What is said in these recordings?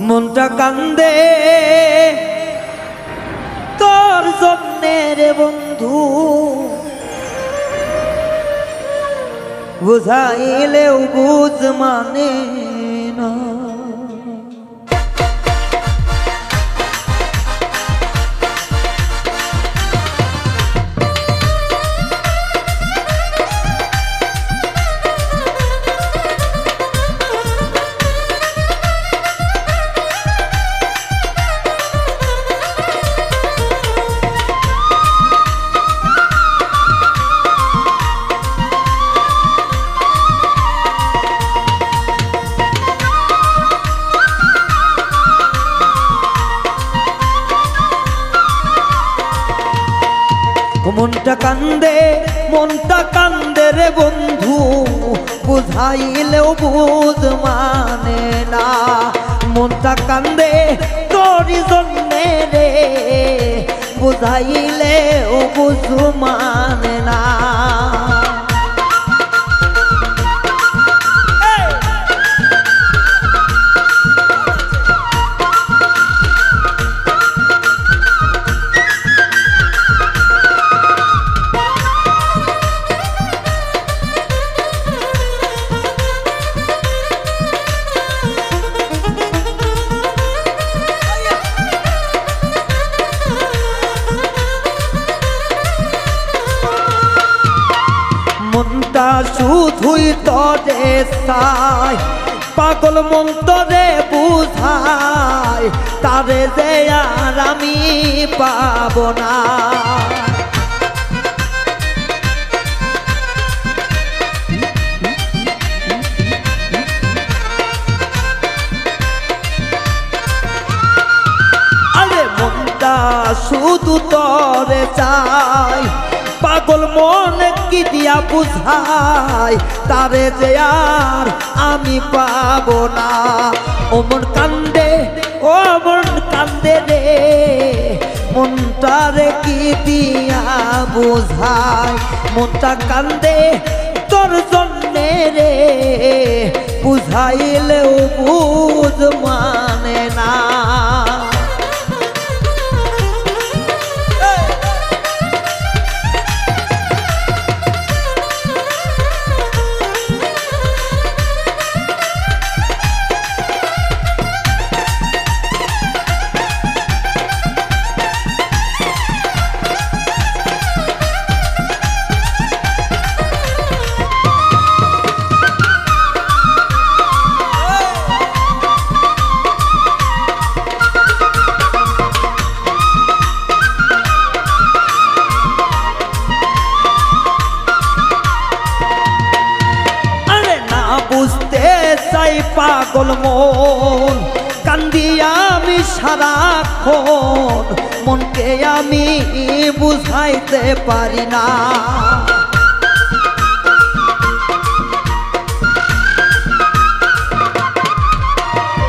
মনটা কান্দে তোর জন্যে রে বন্ধু, বুঝাইলেও বুঝ মানে না। মনটা কান্দে রে বন্ধু, বুঝাইলেও বুঝ মানে না। মনটা কান্দে তোরই জন্যে রে, বুঝাইলেও বুঝ মানে না। মনটা শুধুই তরে চাই, পাগল মন তরে বুঝাই, তারে যে আর আমি পাব না। আরে মনটা শুধু তরে চাই, পাগল মন কি দিয়া বুঝাই, তারে যে আর আমি পাব না। ও মন কান্দে, ও মন কান্দে রে, মনটারে কি দিয়া বুঝাই। মনটা কান্দে তোর জন্যে রে, বুঝাইলেও বুঝ মানে না। বুঝতে চাই পাগল মন, কান্দিয়া আমি সারাক্ষণ, মনকে আমি বুঝাইতে পারি না।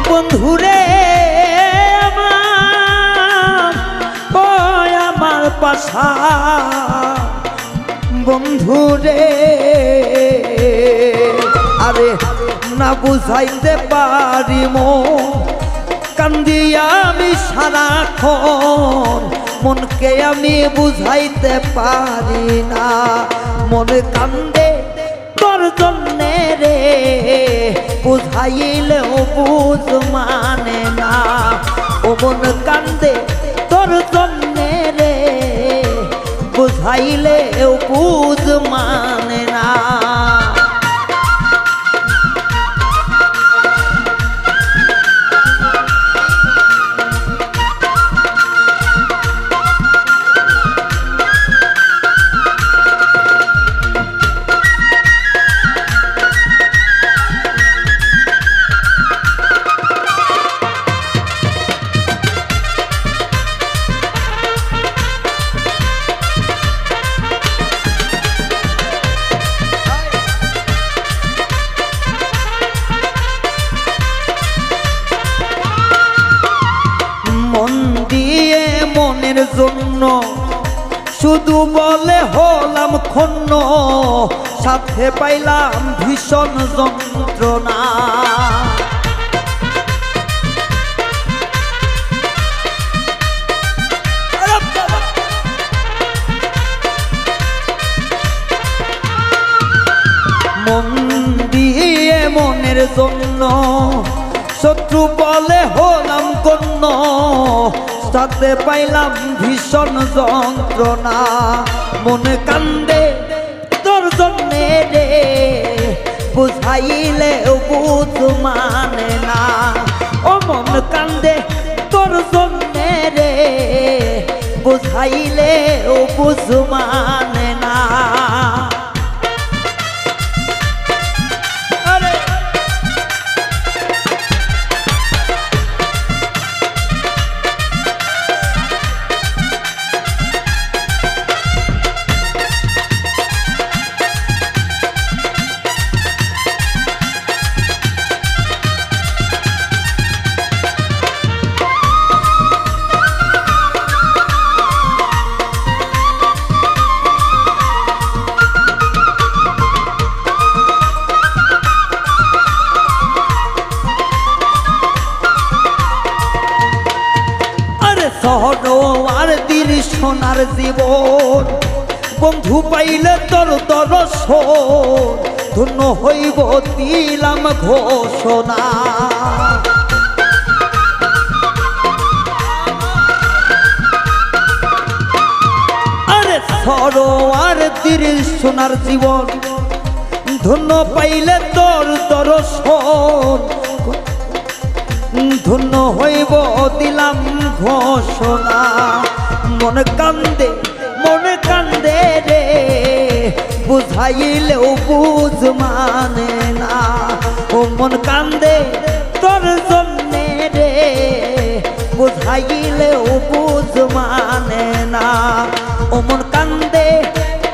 বন্ধুরে আমার, ও আমার পাশা বন্ধুরে, আরে না বুঝাইতে পারি মন, কান্দিয়া আমি সারাক্ষণ, মনকে আমি বুঝাইতে পারি না। মনে কান্দে তোর জন্যে রে, বুঝাইলেও বুঝ মানে না। ও মন কান্দে তোর জন্যে রে, বুঝাইলেও বুঝ মানে না। জন্য শুধু বলে হলাম ক্ষুণ্ণ, সাথে পাইলাম ভীষণ যন্ত্রণা। জন্য শত্রু বলে হলাম কন্য সাথে পাইলাম ভীষণ যন্ত্রণা মন কান্দে তোর জন্যে রে বুঝাইলে বুঝ মানে না ও মন কান্দে তোর জন্যে রে বুঝাইলে বুঝ মানে না সরোয়ার দিল সোনার জীবন বন্ধু পাইলে তোর দর্শন ধন্য হইব দিলাম ঘোষণা আরে সরোয়ার দিল সোনার জীবন ধন্য পাইলে তোর দর্শন ধন্য হইব দিলাম ঘোষণা মন কান্দে রে বুঝাইলেও বুঝ মানে না ও মন কান্দে তোর জন্যে রে বুঝাইলেও বুঝ মানে না ও মন কান্দে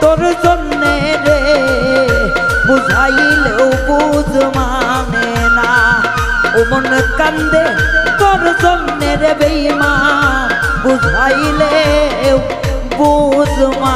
তোর জন্যে রে বুঝাইলেও বুঝ মানে না ও মন কান্দে তোর জন্যে রে বেঈমান বুঝাইলে বুঝ মা